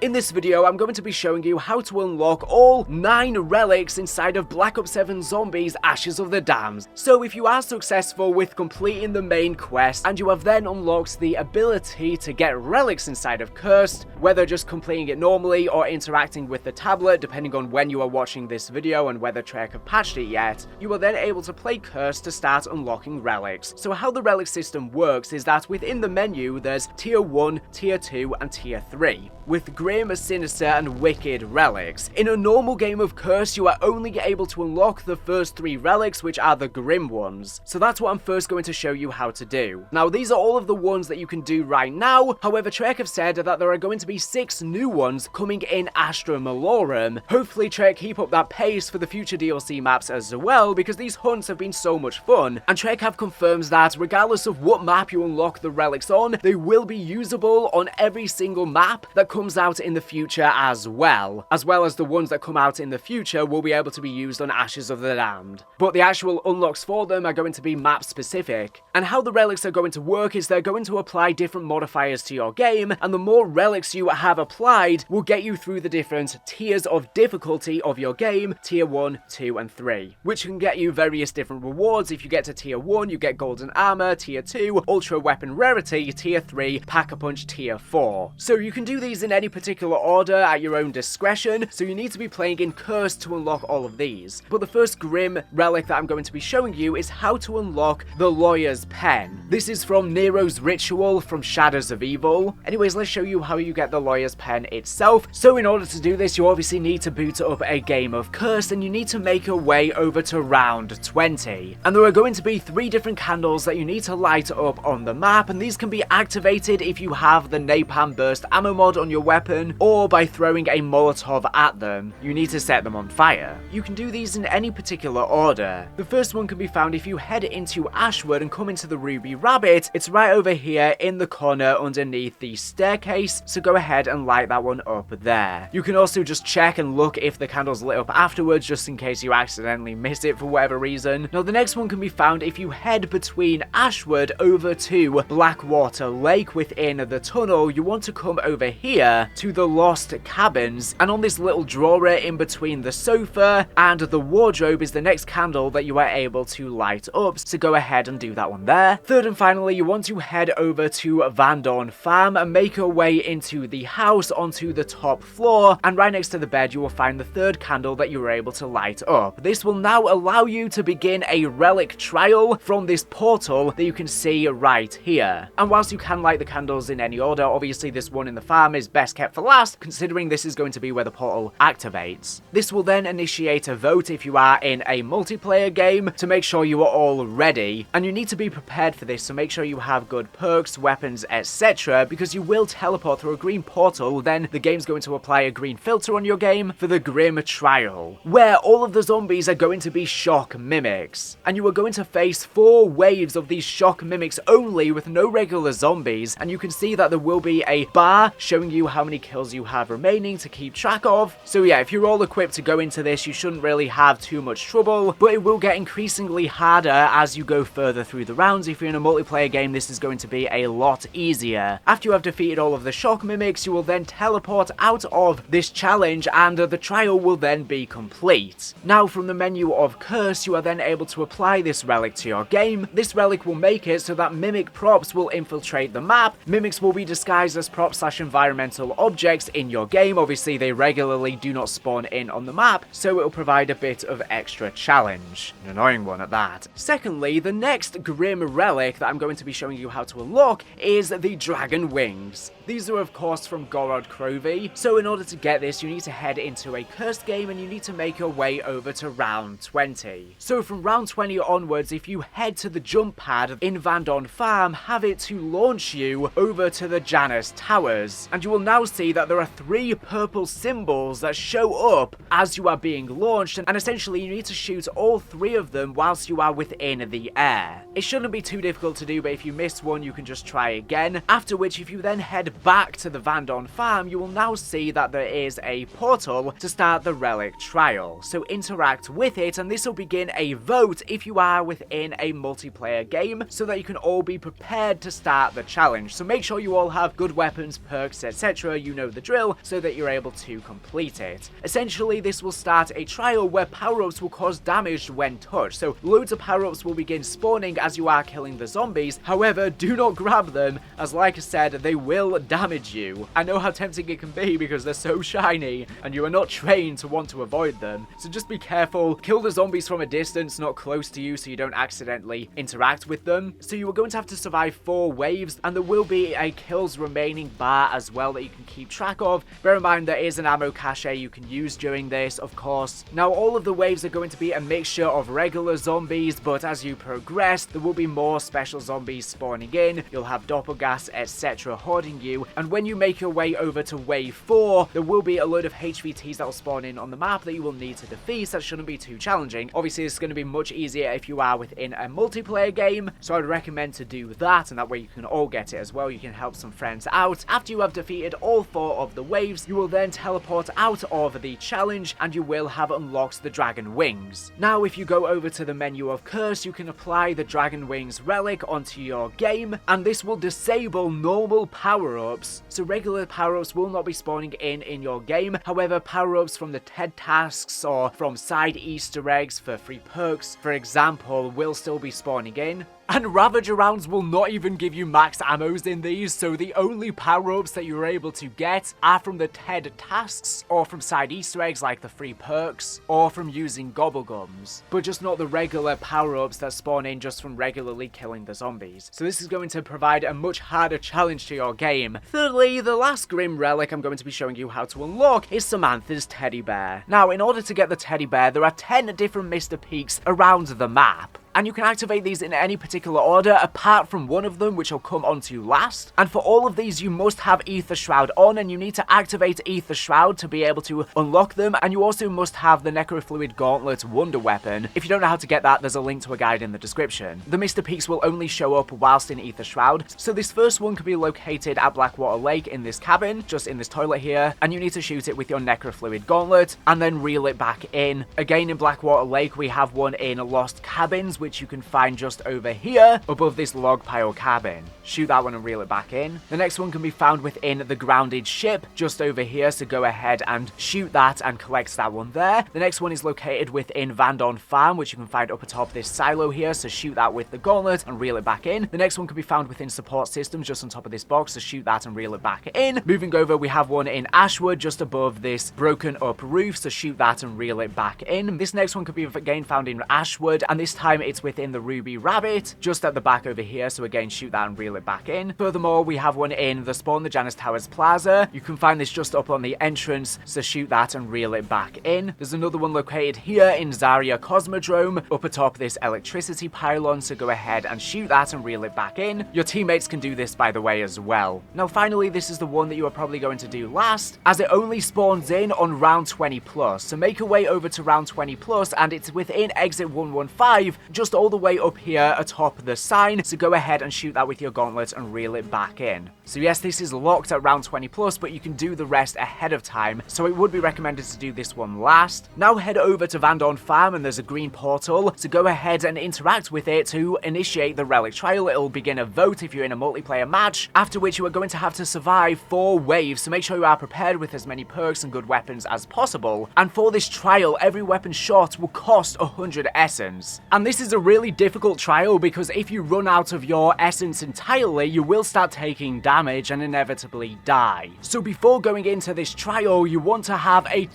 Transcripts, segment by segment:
In this video, I'm going to be showing you how to unlock all 9 relics inside of Black Ops 7 Zombies Ashes of the Damned. So if you are successful with completing the main quest, and you have then unlocked the ability to get relics inside of Cursed, whether just completing it normally or interacting with the tablet, depending on when you are watching this video and whether Treyarch have patched it yet, you are then able to play Cursed to start unlocking relics. So how the relic system works is that within the menu, there's Tier 1, Tier 2, and Tier 3. With Grim, Sinister, and Wicked relics. In a normal game of Curse, you are only able to unlock the first 3 relics, which are the Grim ones. So that's what I'm first going to show you how to do. Now, these are all of the ones that you can do right now. However, Treyarch have said that there are going to be 6 new ones coming in Astra Malorum. Hopefully, Treyarch keep up that pace for the future DLC maps as well, because these hunts have been so much fun. And Treyarch have confirmed that regardless of what map you unlock the relics on, they will be usable on every single map that comes out in the future as well as the ones that come out in the future will be able to be used on Ashes of the Damned. But the actual unlocks for them are going to be map specific. And how the relics are going to work is they're going to apply different modifiers to your game, and the more relics you have applied will get you through the different tiers of difficulty of your game, Tier 1, 2, and 3, which can get you various different rewards. If you get to Tier 1, you get golden armor, Tier 2, ultra weapon rarity, Tier 3, pack-a-punch, Tier 4. So you can do these in any particular order at your own discretion, so you need to be playing in Curse to unlock all of these. But the first Grim relic that I'm going to be showing you is how to unlock the Lawyer's Pen. This is from Nero's Ritual from Shadows of Evil. Anyways, let's show you how you get the Lawyer's Pen itself. So in order to do this, you obviously need to boot up a game of Curse, and you need to make your way over to round 20. And there are going to be 3 different candles that you need to light up on the map, and these can be activated if you have the Napalm Burst ammo mod on your weapon, or by throwing a Molotov at them. You need to set them on fire. You can do these in any particular order. The first one can be found if you head into Ashwood and come into the Ruby Rabbit. It's right over here in the corner underneath the staircase, so go ahead and light that one up there. You can also just check and look if the candle's lit up afterwards, just in case you accidentally miss it for whatever reason. Now, the next one can be found if you head between Ashwood over to Blackwater Lake within the tunnel. You want to come over here to the Lost Cabins, and on this little drawer in between the sofa and the wardrobe is the next candle that you are able to light up, so go ahead and do that one there. Third and finally, you want to head over to Van Dorn Farm and make your way into the house onto the top floor, and right next to the bed you will find the 3rd candle that you were able to light up. This will now allow you to begin a relic trial from this portal that you can see right here. And whilst you can light the candles in any order, obviously this one in the farm is best kept for last, considering this is going to be where the portal activates. This will then initiate a vote if you are in a multiplayer game to make sure you are all ready, and you need to be prepared for this, so make sure you have good perks, weapons, etc., because you will teleport through a green portal. Then the game's going to apply a green filter on your game for the Grim trial, where all of the zombies are going to be shock mimics, and you are going to face 4 waves of these shock mimics only with no regular zombies. And you can see that there will be a bar showing you how many kills you have remaining to keep track of. So yeah, if you're all equipped to go into this, you shouldn't really have too much trouble, but it will get increasingly harder as you go further through the rounds. If you're in a multiplayer game, this is going to be a lot easier. After you have defeated all of the shock mimics, you will then teleport out of this challenge, and the trial will then be complete. Now, from the menu of Curse, you are then able to apply this relic to your game. This relic will make it so that mimic props will infiltrate the map. Mimics will be disguised as prop/environmental objects in your game. Obviously, they regularly do not spawn in on the map, so it will provide a bit of extra challenge. An annoying one at that. Secondly, the next Grim relic that I'm going to be showing you how to unlock is the Dragon Wings. These are of course from Gorod Krovi, so in order to get this, you need to head into a cursed game and you need to make your way over to round 20. So from round 20 onwards, if you head to the jump pad in Van Dorn Farm, have it to launch you over to the Janus Towers, and you will now see that there are 3 purple symbols that show up as you are being launched, and essentially you need to shoot all 3 of them whilst you are within the air. It shouldn't be too difficult to do, but if you miss one, you can just try again, after which if you then head back to the Van Dorn Farm, you will now see that there is a portal to start the relic trial. So interact with it, and this will begin a vote if you are within a multiplayer game, so that you can all be prepared to start the challenge. So make sure you all have good weapons, perks, etc. you know the drill so that you're able to complete it. Essentially, this will start a trial where power-ups will cause damage when touched, so loads of power-ups will begin spawning as you are killing the zombies. However, do not grab them, as like I said, they will damage you. I know how tempting it can be because they're so shiny and you are not trained to want to avoid them, so just be careful. Kill the zombies from a distance, not close to you, so you don't accidentally interact with them. So you are going to have to survive 4 waves, and there will be a kills remaining bar as well that you can keep track of. Bear in mind there is an ammo cache you can use during this, of course. Now all of the waves are going to be a mixture of regular zombies, but as you progress there will be more special zombies spawning in. You'll have doppelgas, etc. hoarding you, and when you make your way over to wave 4 there will be a load of HVTs that will spawn in on the map that you will need to defeat. That shouldn't be too challenging. Obviously it's going to be much easier if you are within a multiplayer game, so I'd recommend to do that, and that way you can all get it as well. You can help some friends out. After you have defeated all 4 of the waves, you will then teleport out of the challenge and you will have unlocked the dragon wings. Now if you go over to the menu of curse, you can apply the dragon wings relic onto your game, and this will disable normal power-ups, so regular power-ups will not be spawning in your game. However, power-ups from the TED tasks or from side Easter eggs for free perks, for example, will still be spawning in. And Ravager rounds will not even give you max ammos in these, so the only power-ups that you're able to get are from the TED tasks, or from side Easter eggs like the free perks, or from using gobblegums. But just not the regular power-ups that spawn in just from regularly killing the zombies. So this is going to provide a much harder challenge to your game. Thirdly, the last grim relic I'm going to be showing you how to unlock is Samantha's teddy bear. Now, in order to get the teddy bear, there are 10 different Mr. Peaks around the map, and you can activate these in any particular order apart from one of them, which I'll come on to last. And for all of these you must have Ether Shroud on, and you need to activate Ether Shroud to be able to unlock them, and you also must have the Necrofluid Gauntlet Wonder Weapon. If you don't know how to get that, there's a link to a guide in the description. The Mr. Peaks will only show up whilst in Ether Shroud, so this first one can be located at Blackwater Lake in this cabin, just in this toilet here, and you need to shoot it with your Necrofluid Gauntlet and then reel it back in. Again in Blackwater Lake we have one in Lost Cabins, which you can find just over here above this log pile cabin. Shoot that one and reel it back in. The next one can be found within the grounded ship just over here, so go ahead and shoot that and collect that one there. The next one is located within Vandon Farm, which you can find up atop this silo here, so shoot that with the gauntlet and reel it back in. The next one can be found within support systems just on top of this box, so shoot that and reel it back in. Moving over, we have one in Ashwood just above this broken up roof, so shoot that and reel it back in. This next one could be again found in Ashwood, and this time it's within the Ruby Rabbit just at the back over here, so again shoot that and reel it back in. Furthermore, we have one in the Spawn the Janus Towers Plaza. You can find this just up on the entrance, so shoot that and reel it back in. There's another one located here in Zarya Cosmodrome up atop this electricity pylon, so go ahead and shoot that and reel it back in. Your teammates can do this by the way as well. Now finally, this is the one that you are probably going to do last, as it only spawns in on round 20 plus, so make your way over to round 20 plus, and it's within exit 115 just all the way up here atop the sign, so go ahead and shoot that with your gauntlet and reel it back in. So yes, this is locked at round 20 plus, but you can do the rest ahead of time, so it would be recommended to do this one last. Now head over to Vandon Farm, and there's a green portal, so go ahead and interact with it to initiate the relic trial. It'll begin a vote if you're in a multiplayer match, after which you are going to have to survive 4 waves, so make sure you are prepared with as many perks and good weapons as possible. And for this trial, every weapon shot will cost 100 essence. And this is a really difficult trial because if you run out of your essence entirely, you will start taking damage and inevitably die. So before going into this trial, you want to have a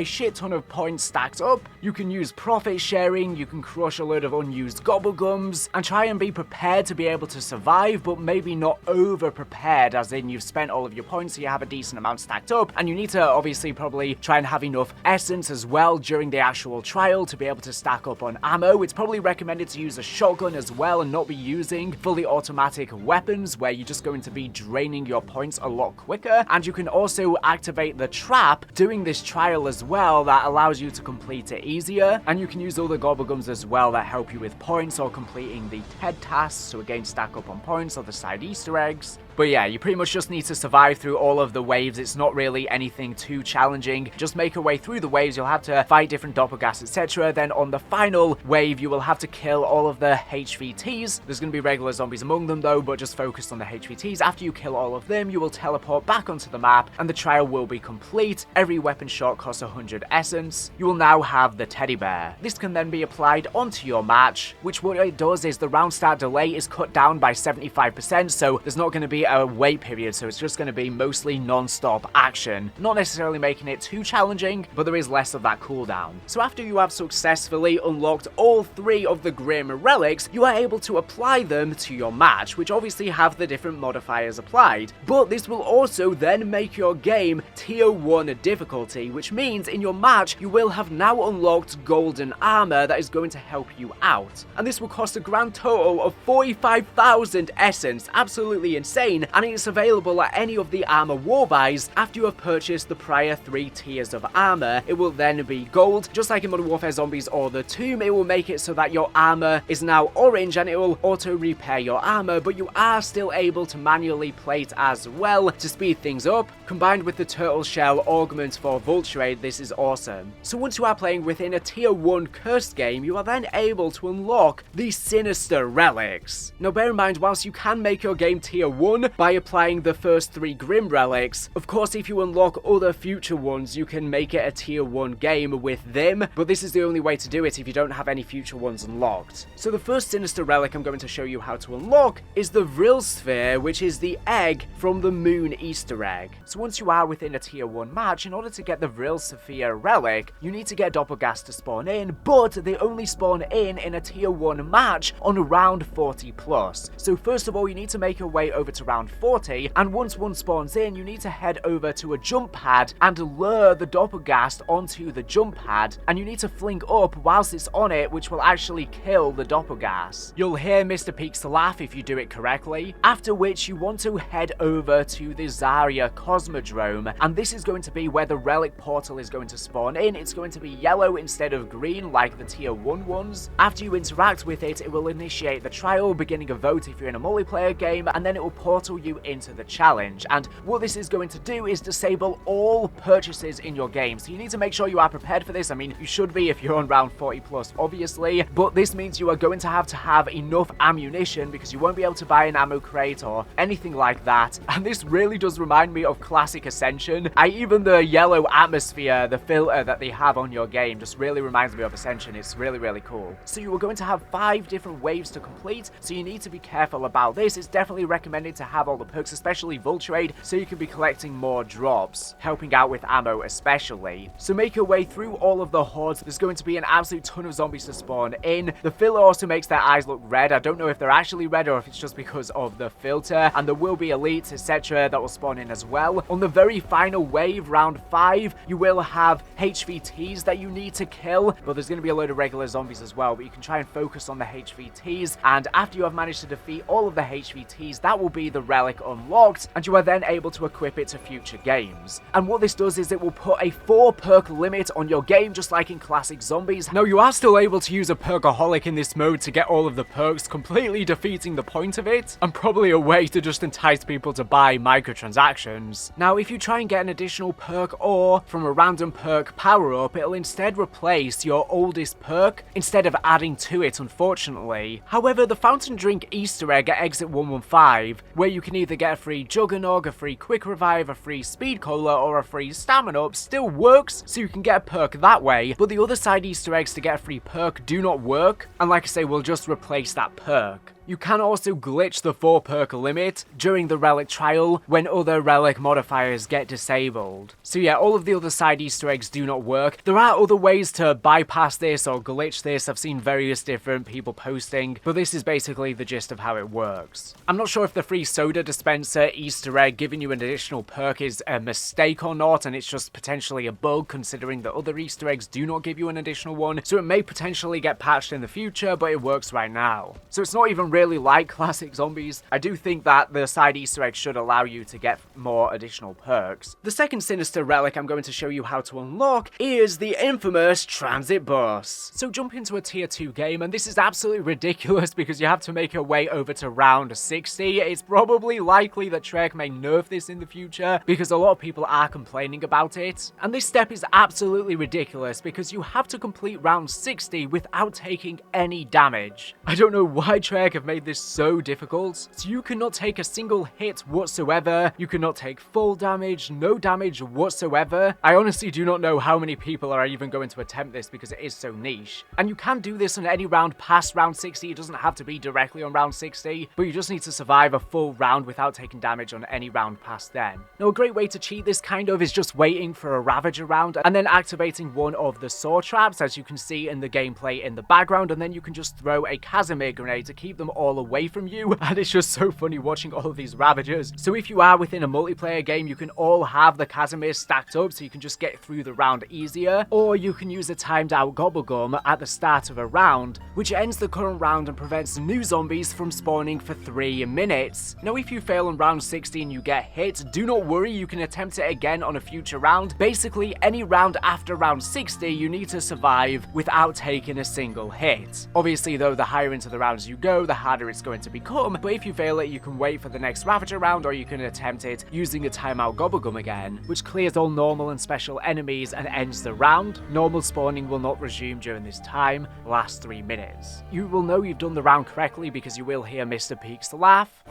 shit ton of points stacked up. You can use profit sharing, you can crush a load of unused gobblegums, and try and be prepared to be able to survive, but maybe not over prepared, as in you've spent all of your points, so you have a decent amount stacked up, and you need to obviously probably try and have enough essence as well during the actual trial to be able to stack up on ammo. It's probably recommended to use a shotgun as well and not be using fully automatic weapons where you're just going to be draining your points a lot quicker. And you can also activate the trap during this trial as well that allows you to complete it easier, and you can use all the gobblegums as well that help you with points or completing the TED tasks, so again stack up on points or the side Easter eggs. But yeah, you pretty much just need to survive through all of the waves. It's not really anything too challenging. Just make your way through the waves. You'll have to fight different doppelgangers, etc. Then on the final wave, you will have to kill all of the HVTs. There's going to be regular zombies among them though, but just focus on the HVTs. After you kill all of them, you will teleport back onto the map and the trial will be complete. Every weapon shot costs 100 essence. You will now have the teddy bear. This can then be applied onto your match, which what it does is the round start delay is cut down by 75%, so there's not going to be a wait period, so it's just going to be mostly non-stop action. Not necessarily making it too challenging, but there is less of that cooldown. So after you have successfully unlocked all 3 of the Grim relics, you are able to apply them to your match, which obviously have the different modifiers applied. But this will also then make your game tier 1 difficulty, which means in your match you will have now unlocked golden armor that is going to help you out. And this will cost a grand total of 45,000 essence, absolutely insane, and it's available at any of the armor war buys after you have purchased the prior 3 tiers of armor. It will then be gold, just like in Modern Warfare Zombies or the Tomb. It will make it so that your armor is now orange and it will auto repair your armor, but you are still able to manually plate as well to speed things up. Combined with the turtle shell augment for Vulture, this is awesome. So once you are playing within a tier 1 cursed game, you are then able to unlock the Sinister relics. Now bear in mind, whilst you can make your game tier 1 by applying the first 3 Grim relics, of course if you unlock other future ones you can make it a tier 1 game with them, but this is the only way to do it if you don't have any future ones unlocked. So the first Sinister relic I'm going to show you how to unlock is the Vril Sphere, which is the egg from the Moon Easter egg. So once you are within a tier 1 match, in order to get the Vril Sphere relic, you need to get doppelgangers to spawn in, but they only spawn in a tier 1 match on round 40 plus. So first of all, you need to make your way over to round 40, and once one spawns in, you need to head over to a jump pad and lure the doppelganger onto the jump pad, and you need to fling up whilst it's on it, which will actually kill the doppelganger. You'll hear Mr. Peaks laugh if you do it correctly, after which you want to head over to the Zarya Cosmodrome, and this is going to be where the relic portal is going to spawn in. It's going to be yellow instead of green like the tier 1 ones. After you interact with it, it will initiate the trial, beginning a vote if you're in a multiplayer game, and then it will portal you into the challenge. And what this is going to do is disable all purchases in your game, so you need to make sure you are prepared for this. I mean, you should be if you're on round 40 plus, obviously, but this means you are going to have enough ammunition because you won't be able to buy an ammo crate or anything like that. And this really does remind me of classic Ascension. Even the yellow atmosphere, the filter that they have on your game, just really reminds me of Ascension. It's really, really cool. So you are going to have 5 different waves to complete, so you need to be careful about this. It's definitely recommended to have all the perks, especially Vulture, so you can be collecting more drops, helping out with ammo especially. So make your way through all of the hordes. There's going to be an absolute ton of zombies to spawn in. The filter also makes their eyes look red. I don't know if they're actually red or if it's just because of the filter, and there will be elites, etc. that will spawn in as well. On the very final wave, round 5, you will have HVTs that you need to kill, but there's going to be a load of regular zombies as well, but you can try and focus on the HVTs, and after you have managed to defeat all of the HVTs, that will be the relic unlocked, and you are then able to equip it to future games. And what this does is it will put a 4 perk limit on your game, just like in classic zombies. Now you are still able to use a perkaholic in this mode to get all of the perks, completely defeating the point of it, and probably a way to just entice people to buy microtransactions. Now if you try and get an additional perk or from a random perk power up, it'll instead replace your oldest perk instead of adding to it, unfortunately. However, the fountain drink Easter egg at exit 115, where you can either get a free Juggernog, a free quick revive, a free speed cola, or a free stamina up, still works, so you can get a perk that way, but the other side Easter eggs to get a free perk do not work, and like I say, we'll just replace that perk. You can also glitch the 4 perk limit during the relic trial when other relic modifiers get disabled. So yeah, all of the other side Easter eggs do not work. There are other ways to bypass this or glitch this. I've seen various different people posting, but this is basically the gist of how it works. I'm not sure if the free soda dispenser Easter egg giving you an additional perk is a mistake or not, and it's just potentially a bug considering that other Easter eggs do not give you an additional one, so it may potentially get patched in the future, but it works right now. So it's not even really like classic zombies, I do think that the side Easter eggs should allow you to get more additional perks. The second Sinister relic I'm going to show you how to unlock is the infamous TranZit bus. So jump into a tier 2 game, and this is absolutely ridiculous because you have to make your way over to round 60. It's probably likely that Trek may nerf this in the future because a lot of people are complaining about it. And this step is absolutely ridiculous because you have to complete round 60 without taking any damage. I don't know why Trek have made this so difficult. So you cannot take a single hit whatsoever. You cannot take full damage, no damage whatsoever. I honestly do not know how many people are even going to attempt this because it is so niche. And you can do this on any round past round 60. It doesn't have to be directly on round 60, but you just need to survive a full round without taking damage on any round past then. Now, a great way to cheat this kind of is just waiting for a Ravager round and then activating one of the saw traps, as you can see in the gameplay in the background, and then you can just throw a Casimir grenade to keep them all away from you. And it's just so funny watching all of these Ravagers. So if you are within a multiplayer game, you can all have the Casimir stacked up so you can just get through the round easier, or you can use a timed out Gobblegum at the start of a round, which ends the current round and prevents new zombies from spawning for 3 minutes. Now, if you fail on round 60 and you get hit, do not worry, you can attempt it again on a future round. Basically, any round after round 60, you need to survive without taking a single hit. Obviously, though, the higher into the rounds you go, the harder it's going to become, but if you fail it, you can wait for the next Ravager round, or you can attempt it using a timeout Gobblegum again, which clears all normal and special enemies and ends the round. Normal spawning will not resume during this time, lasts 3 minutes. You will know you've done the round correctly because you will hear Mr. Peaks laugh.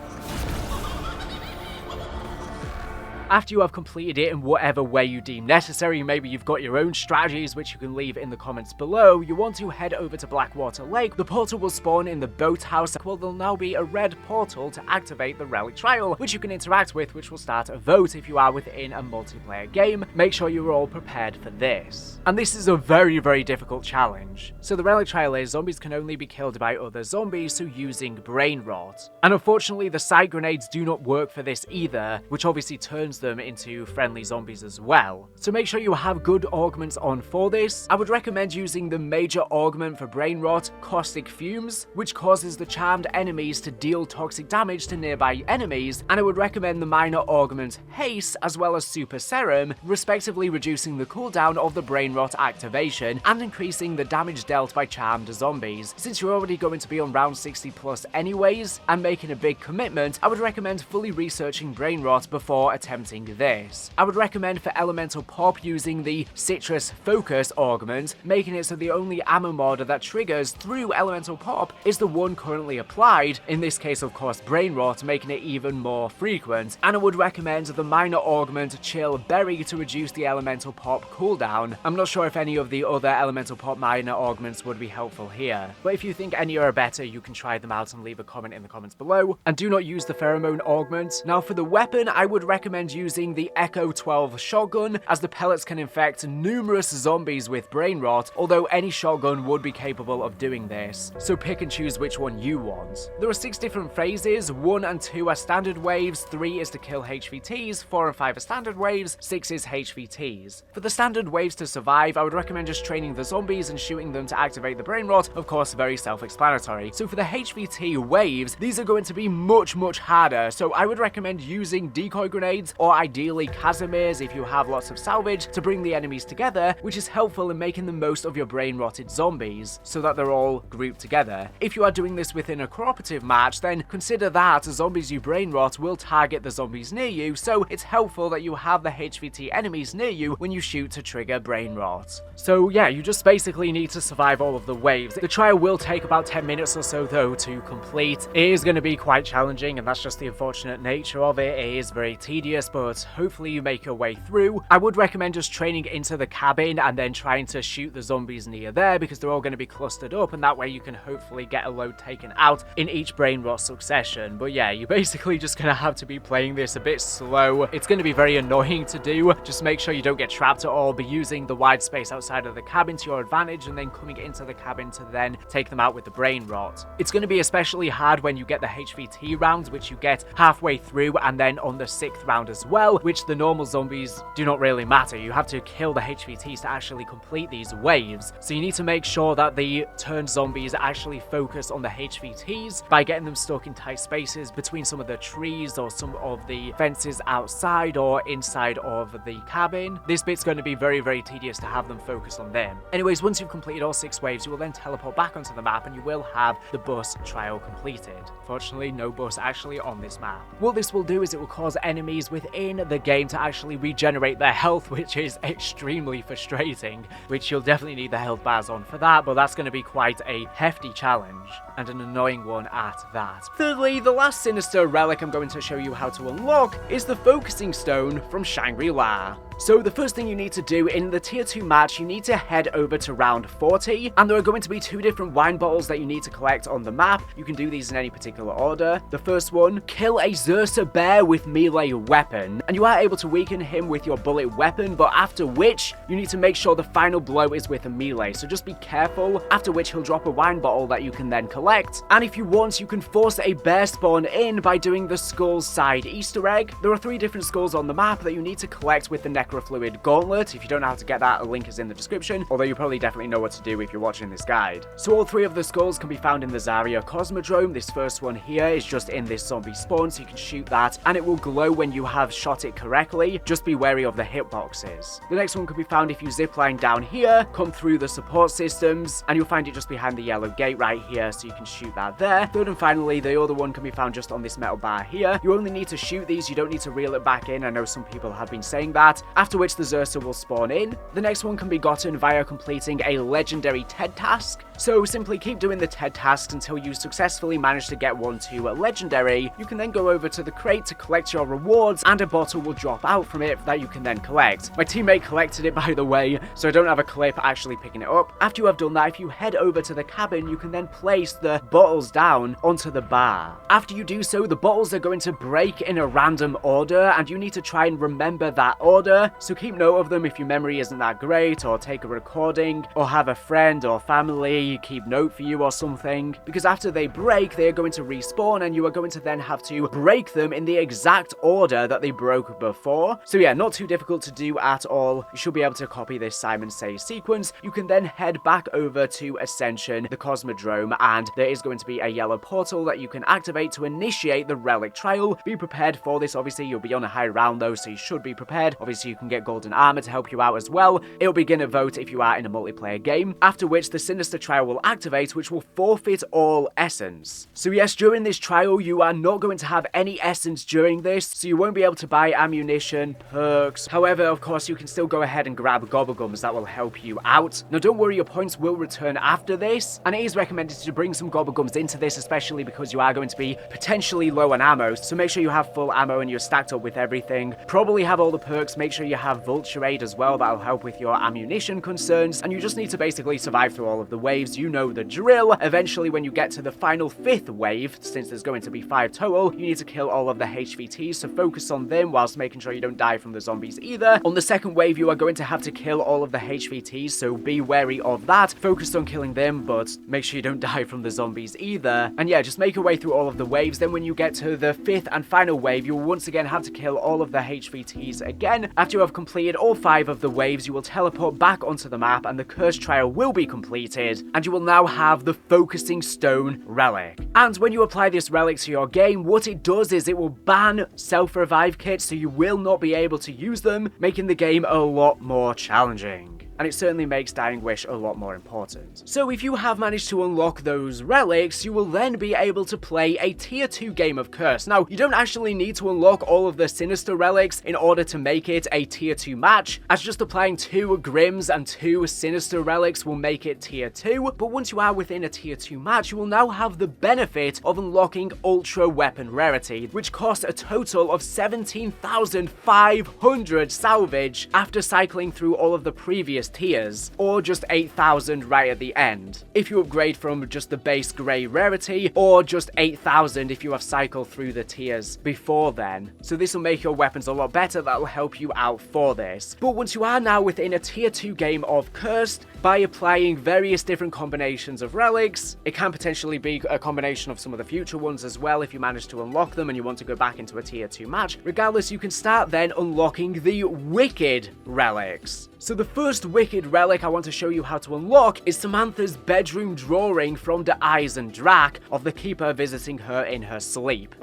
After you have completed it in whatever way you deem necessary, maybe you've got your own strategies which you can leave in the comments below, you want to head over to Blackwater Lake. The portal will spawn in the boathouse. Well, there'll now be a red portal to activate the relic trial, which you can interact with, which will start a vote if you are within a multiplayer game. Make sure you're all prepared for this. And this is a very, very difficult challenge. So the relic trial is zombies can only be killed by other zombies, so using brain rot. And unfortunately, the side grenades do not work for this either, which obviously turns them into friendly zombies as well. So make sure you have good augments on for this. I would recommend using the major augment for brain rot, caustic fumes, which causes the charmed enemies to deal toxic damage to nearby enemies, and I would recommend the minor augment haste as well as super serum, respectively reducing the cooldown of the brain rot activation and increasing the damage dealt by charmed zombies. Since you're already going to be on round 60 plus anyways and making a big commitment, I would recommend fully researching brain rot before attempting this. I would recommend for elemental pop using the citrus focus augment, making it so the only ammo mod that triggers through elemental pop is the one currently applied, in this case of course brain rot, making it even more frequent. And I would recommend the minor augment chill berry to reduce the elemental pop cooldown. I'm not sure if any of the other elemental pop minor augments would be helpful here, but if you think any are better, you can try them out and leave a comment in the comments below. And do not use the pheromone augment. Now for the weapon, I would recommend using the Echo 12 shotgun, as the pellets can infect numerous zombies with brain rot, although any shotgun would be capable of doing this, so pick and choose which one you want. There are 6 different phases. 1 and 2 are standard waves, 3 is to kill HVTs, 4 and 5 are standard waves, 6 is HVTs. For the standard waves to survive, I would recommend just training the zombies and shooting them to activate the brain rot, of course very self-explanatory. So for the HVT waves, these are going to be much harder, so I would recommend using decoy grenades, or ideally Casimirs if you have lots of salvage, to bring the enemies together, which is helpful in making the most of your brain rotted zombies, so that they're all grouped together. If you are doing this within a cooperative match, then consider that zombies you brain rot will target the zombies near you, so it's helpful that you have the HVT enemies near you when you shoot to trigger brain rot. So yeah, you just basically need to survive all of the waves. The trial will take about 10 minutes or so though to complete. It is going to be quite challenging, and that's just the unfortunate nature of it. It is very tedious, but hopefully you make your way through. I would recommend just training into the cabin and then trying to shoot the zombies near there, because they're all going to be clustered up, and that way you can hopefully get a load taken out in each brain rot succession. But yeah, you're basically just going to have to be playing this a bit slow. It's going to be very annoying to do. Just make sure you don't get trapped at all. Be using the wide space outside of the cabin to your advantage, and then coming into the cabin to then take them out with the brain rot. It's going to be especially hard when you get the HVT rounds, which you get halfway through and then on the 6th round as as well, which the normal zombies do not really matter. You have to kill the HVTs to actually complete these waves. So you need to make sure that the turned zombies actually focus on the HVTs by getting them stuck in tight spaces between some of the trees or some of the fences outside or inside of the cabin. This bit's going to be very, very tedious to have them focus on them. Anyways, once you've completed all 6 waves, you will then teleport back onto the map and you will have the bus trial completed. Fortunately, no bus actually on this map. What this will do is it will cause enemies within the game to actually regenerate their health, which is extremely frustrating, which you'll definitely need the health bars on for that, but that's going to be quite a hefty challenge and an annoying one at that. Thirdly, the last Sinister relic I'm going to show you how to unlock is the focusing stone from Shangri-La. So the first thing you need to do in the tier 2 match, you need to head over to round 40, and there are going to be 2 different wine bottles that you need to collect on the map. You can do these in any particular order. The first one, kill a Xursa bear with melee weapon, and you are able to weaken him with your bullet weapon, but after which, you need to make sure the final blow is with a melee, so just be careful, after which he'll drop a wine bottle that you can then collect. And if you want, you can force a bear spawn in by doing the skull side Easter egg. There are 3 different skulls on the map that you need to collect with the Necrofluid Gauntlet. If you don't know how to get that, a link is in the description, although you probably definitely know what to do if you're watching this guide. So all 3 of the skulls can be found in the Zarya Cosmodrome. This first one here is just in this zombie spawn, so you can shoot that, and it will glow when you have shot it correctly. Just be wary of the hitboxes. The next one can be found if you zipline down here, come through the support systems, and you'll find it just behind the yellow gate right here, so you can shoot that there. Third and finally, the other one can be found just on this metal bar here. You only need to shoot these, you don't need to reel it back in. I know some people have been saying that, after which the Xursa will spawn in. The next one can be gotten via completing a legendary TED task. So simply keep doing the TED tasks until you successfully manage to get one to a legendary. You can then go over to the crate to collect your rewards, and a bottle will drop out from it that you can then collect. My teammate collected it, by the way, so I don't have a clip actually picking it up. After you have done that, if you head over to the cabin, you can then place the bottles down onto the bar. After you do so, the bottles are going to break in a random order, and you need to try and remember that order, so keep note of them if your memory isn't that great, or take a recording, or have a friend or family keep note for you or something, because after they break, they are going to respawn, and you are going to then have to break them in the exact order that they broke before. So yeah, not too difficult to do at all. You should be able to copy this Simon Says sequence. You can then head back over to Ascension, the Cosmodrome, and there is going to be a yellow portal that you can activate to initiate the relic trial. Be prepared for this. Obviously, you'll be on a high round though, so you should be prepared. Obviously, you can get golden armor to help you out as well. It'll begin a vote if you are in a multiplayer game, after which the Sinister trial will activate, which will forfeit all essence. So yes, during this trial, you are not going to have any essence during this, so you won't be able to buy ammunition, perks. However, of course, you can still go ahead and grab gobblegums that will help you out. Now, don't worry, your points will return after this, and it is recommended to bring some gobblegums into this, especially because you are going to be potentially low on ammo, so make sure you have full ammo and you're stacked up with everything. Probably have all the perks. Make sure you have Vulture Aid as well. That'll help with your ammunition concerns, and you just need to basically survive through all of the waves. You know the drill. Eventually, when you get to the final 5th wave, since there's going to be 5 total, you need to kill all of the HVTs, so focus on them whilst making sure you don't die from the zombies either. On the 2nd wave, you are going to have to kill all of the HVTs, so be wary of that. Focus on killing them, but make sure you don't die from the zombies either. And yeah, just make your way through all of the waves. Then when you get to the 5th and final wave, you will once again have to kill all of the HVTs again. After you have completed all 5 of the waves, you will teleport back onto the map, and the curse trial will be completed, and you will now have the focusing stone relic. And when you apply this relic to your game, what it does is it will ban self-revive kits, so you will not be able to use them, making the game a lot more challenging. And it certainly makes Dying Wish a lot more important. So if you have managed to unlock those relics, you will then be able to play a tier 2 game of Curse. Now, you don't actually need to unlock all of the Sinister relics in order to make it a tier 2 match, as just applying 2 Grims and 2 Sinister relics will make it tier 2, but once you are within a tier 2 match, you will now have the benefit of unlocking Ultra Weapon Rarity, which costs a total of 17,500 salvage after cycling through all of the previous tiers, or just 8,000 right at the end, if you upgrade from just the base grey rarity, or just 8,000 if you have cycled through the tiers before then. So this will make your weapons a lot better, that will help you out for this. But once you are now within a tier 2 game of Cursed, by applying various different combinations of relics, it can potentially be a combination of some of the future ones as well if you manage to unlock them and you want to go back into a tier 2 match. Regardless, you can start then unlocking the Wicked relics. So the first Wicked relic I want to show you how to unlock is Samantha's bedroom drawing from the Eyes and Drac of the Keeper visiting her in her sleep.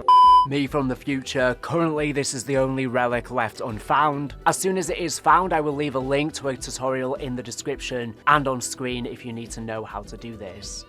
Me from the future, currently this is the only relic left unfound. As soon as it is found, I will leave a link to a tutorial in the description and on screen if you need to know how to do this.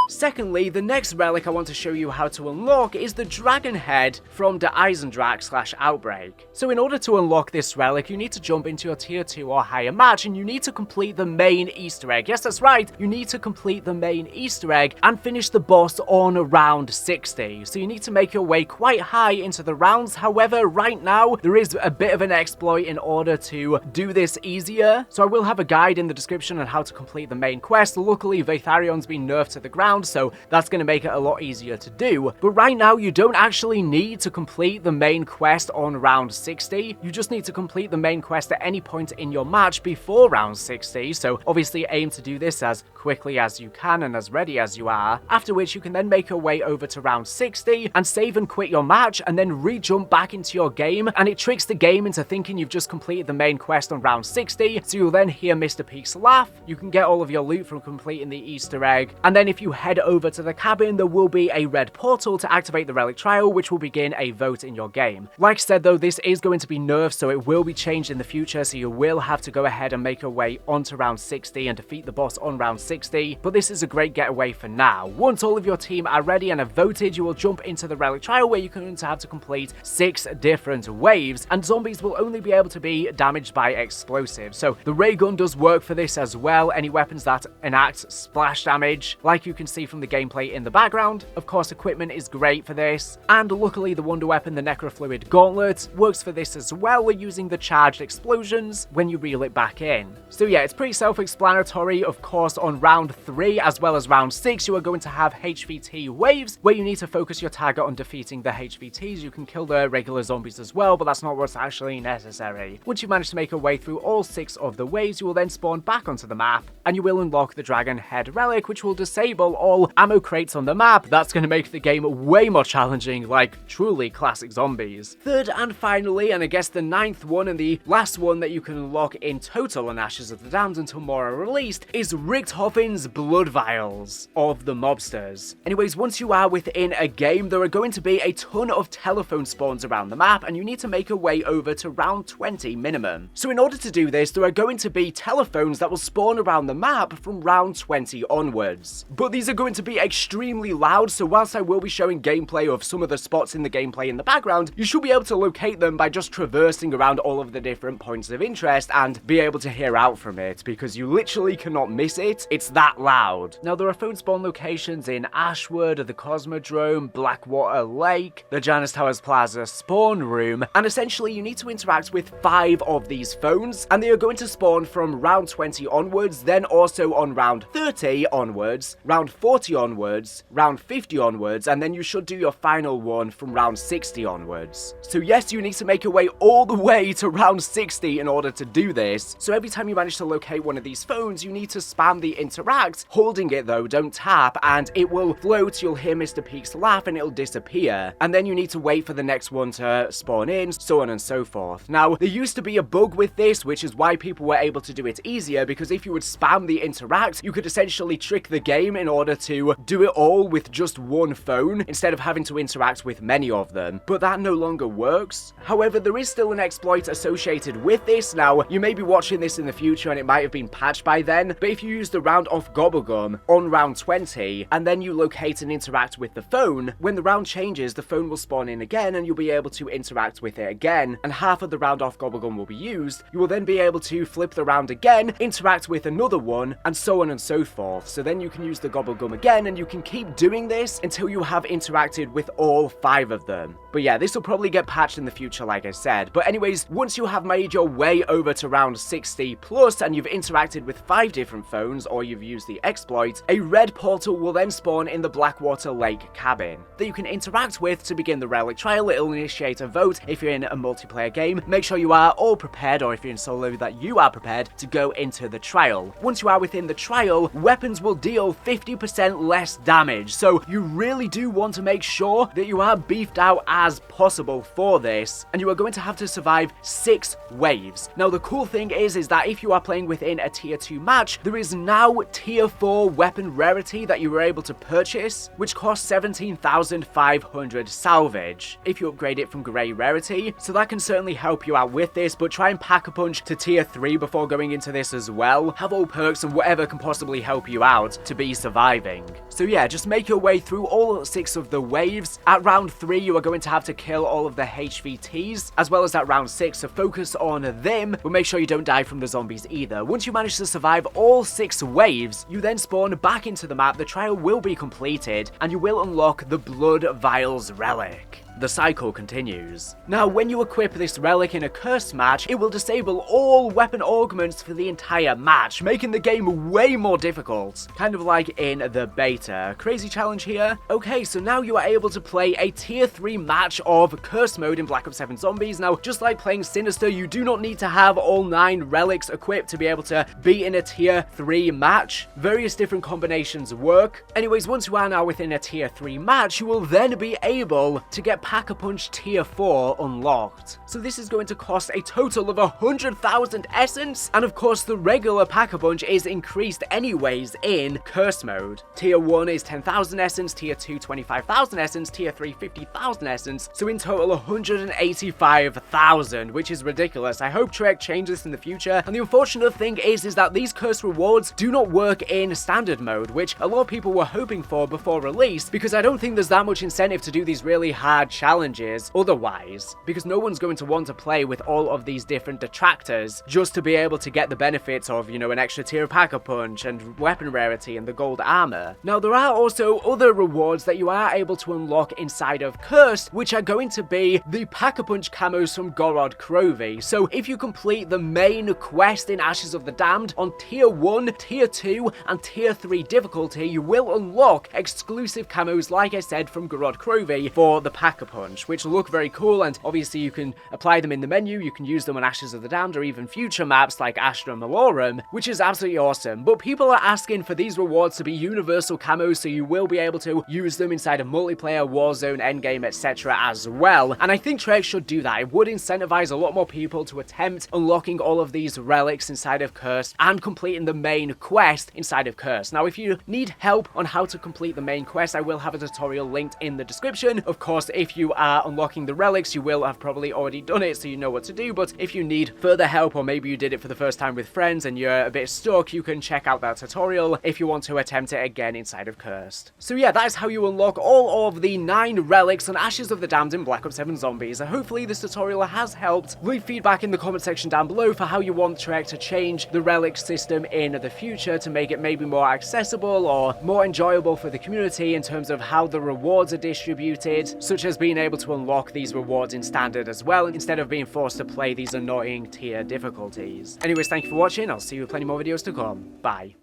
Secondly, the next relic I want to show you how to unlock is the Dragon Head from the Eisendrach / Outbreak. So in order to unlock this relic, you need to jump into your tier 2 or higher match and you need to complete the main Easter egg. Yes, that's right, you need to complete the main Easter egg and finish the boss on round 60. So you need to make your way quite high into the rounds. However, right now, there is a bit of an exploit in order to do this easier. So I will have a guide in the description on how to complete the main quest. Luckily, Vaitharion's been nerfed to the ground, so that's going to make it a lot easier to do. But right now, you don't actually need to complete the main quest on round 60. You just need to complete the main quest at any point in your match before round 60. So obviously aim to do this as quickly as you can and as ready as you are, after which you can then make your way over to round 60 and save and quit your match and then re-jump back into your game, and it tricks the game into thinking you've just completed the main quest on round 60, so you'll then hear Mr. Peak's laugh, you can get all of your loot from completing the Easter egg, and then if you head over to the cabin, there will be a red portal to activate the relic trial, which will begin a vote in your game. Like I said though, this is going to be nerfed, so it will be changed in the future, so you will have to go ahead and make your way onto round 60 and defeat the boss on round 60, but this is a great getaway for now. Once all of your team are ready and have voted, you will jump into the relic trial where you can have to complete 6 different waves, and zombies will only be able to be damaged by explosives. So the ray gun does work for this as well, any weapons that enact splash damage, like you can see from the gameplay in the background. Of course, equipment is great for this, and luckily the wonder weapon, the Necrofluid Gauntlet, works for this as well. We're using the charged explosions when you reel it back in. So yeah, it's pretty self-explanatory. Of course, on round 3 as well as round 6, you are going to have HVT waves where you need to focus your target on defeating the HVTs. You can kill the regular zombies as well, but that's not what's actually necessary. Once you manage to make your way through all 6 of the waves, you will then spawn back onto the map, and you will unlock the Dragon Head relic, which will disable all ammo crates on the map. That's going to make the game way more challenging, like truly classic zombies. Third and finally, and I guess the 9th one and the last one that you can unlock in total on Ashes of the Damned until more are released, is Richthofen's Blood Vials of the Mobsters. Anyways, once you are within a game, there are going to be a ton of telephone spawns around the map, and you need to make your way over to round 20 minimum. So in order to do this, there are going to be telephones that will spawn around the map from round 20 onwards. But these are going to be extremely loud, so whilst I will be showing gameplay of some of the spots in the gameplay in the background, you should be able to locate them by just traversing around all of the different points of interest and be able to hear out from it, because you literally cannot miss it. It's that loud. Now, there are phone spawn locations in Ashwood, the Cosmodrome, Blackwater Lake, the Janus Towers Plaza spawn room, and essentially you need to interact with 5 of these phones, and they are going to spawn from round 20 onwards, then also on round 30 onwards, round 40 onwards, round 50 onwards, and then you should do your final one from round 60 onwards. So yes, you need to make your way all the way to round 60 in order to do this. So every time you manage to locate one of these phones, you need to spam the interact, holding it though, don't tap, and it will float, you'll hear Mr. Peak's laugh, and it'll disappear. And then you need to wait for the next one to spawn in, so on and so forth. Now, there used to be a bug with this, which is why people were able to do it easier, because if you would spam the interact, you could essentially trick the game in order to do it all with just one phone, instead of having to interact with many of them. But that no longer works. However, there is still an exploit associated with this. Now, you may be watching this in the future and it might have been patched by then, but if you use the round off Gobblegum on round 20, and then you locate and interact with the phone, when the round changes, the phone will spawn in again and you'll be able to interact with it again, and half of the round off Gobblegum will be used. You will then be able to flip the round again, interact with another one, and so on and so forth. So then you can use the Gobblegum gum again, and you can keep doing this until you have interacted with all 5 of them. But yeah, this will probably get patched in the future, like I said. But anyways, once you have made your way over to round 60 plus and you've interacted with 5 different phones, or you've used the exploit, a red portal will then spawn in the Blackwater Lake cabin that you can interact with to begin the relic trial. It'll initiate a vote if you're in a multiplayer game. Make sure you are all prepared, or if you're in solo, that you are prepared to go into the trial. Once you are within the trial, weapons will deal 50% less damage, so you really do want to make sure that you are beefed out as possible for this, and you are going to have to survive 6 waves. Now the cool thing is that if you are playing within a tier 2 match, there is now tier 4 weapon rarity that you were able to purchase, which costs 17,500 salvage if you upgrade it from grey rarity, so that can certainly help you out with this. But try and pack a punch to tier 3 before going into this as well. Have all perks and whatever can possibly help you out to be surviving. So yeah, just make your way through all 6 of the waves. At round 3 you are going to have to kill all of the HVTs, as well as at round 6, so focus on them, but make sure you don't die from the zombies either. Once you manage to survive all 6 waves, you then spawn back into the map, the trial will be completed, and you will unlock the Blood Vials relic. The cycle continues. Now, when you equip this relic in a cursed match, it will disable all weapon augments for the entire match, making the game way more difficult. Kind of like in the beta. Crazy challenge here. Okay, so now you are able to play a tier 3 match of cursed mode in Black Ops 7 Zombies. Now, just like playing Sinister, you do not need to have all 9 relics equipped to be able to be in a tier 3 match. Various different combinations work. Anyways, once you are now within a tier 3 match, you will then be able to get Pack-a-Punch tier 4 unlocked. So this is going to cost a total of 100,000 essence, and of course the regular Pack-a-Punch is increased anyways in curse mode. Tier 1 is 10,000 essence, tier 2 25,000 essence, tier 3 50,000 essence, so in total 185,000, which is ridiculous. I hope Trek changes in the future, and the unfortunate thing is that these curse rewards do not work in standard mode, which a lot of people were hoping for before release, because I don't think there's that much incentive to do these really hard challenges otherwise, because no one's going to want to play with all of these different detractors just to be able to get the benefits of, you know, an extra tier of Pack-a-Punch and weapon rarity and the gold armor. Now, there are also other rewards that you are able to unlock inside of Cursed, which are going to be the Pack-a-Punch camos from Gorod Krovi. So if you complete the main quest in Ashes of the Damned on tier 1, tier 2, and tier 3 difficulty, you will unlock exclusive camos, like I said, from Gorod Krovi for the Pack-a-Punch, which look very cool, and obviously you can apply them in the menu, you can use them on Ashes of the Damned or even future maps like Astra Malorum, which is absolutely awesome. But people are asking for these rewards to be universal camos, so you will be able to use them inside of multiplayer, Warzone, Endgame, etc. as well, and I think Trek should do that. It would incentivize a lot more people to attempt unlocking all of these relics inside of Cursed and completing the main quest inside of Cursed. Now, if you need help on how to complete the main quest, I will have a tutorial linked in the description. Of course, if you are unlocking the relics, you will have probably already done it, so you know what to do, but if you need further help, or maybe you did it for the first time with friends and you're a bit stuck, you can check out that tutorial if you want to attempt it again inside of Cursed. So yeah, that is how you unlock all of the 9 relics on Ashes of the Damned in Black Ops 7 Zombies. Hopefully this tutorial has helped. Leave feedback in the comment section down below for how you want Trek to change the relic system in the future to make it maybe more accessible or more enjoyable for the community in terms of how the rewards are distributed, such as being able to unlock these rewards in standard as well, instead of being forced to play these annoying tier difficulties. Anyways, thank you for watching. I'll see you with plenty more videos to come. Bye.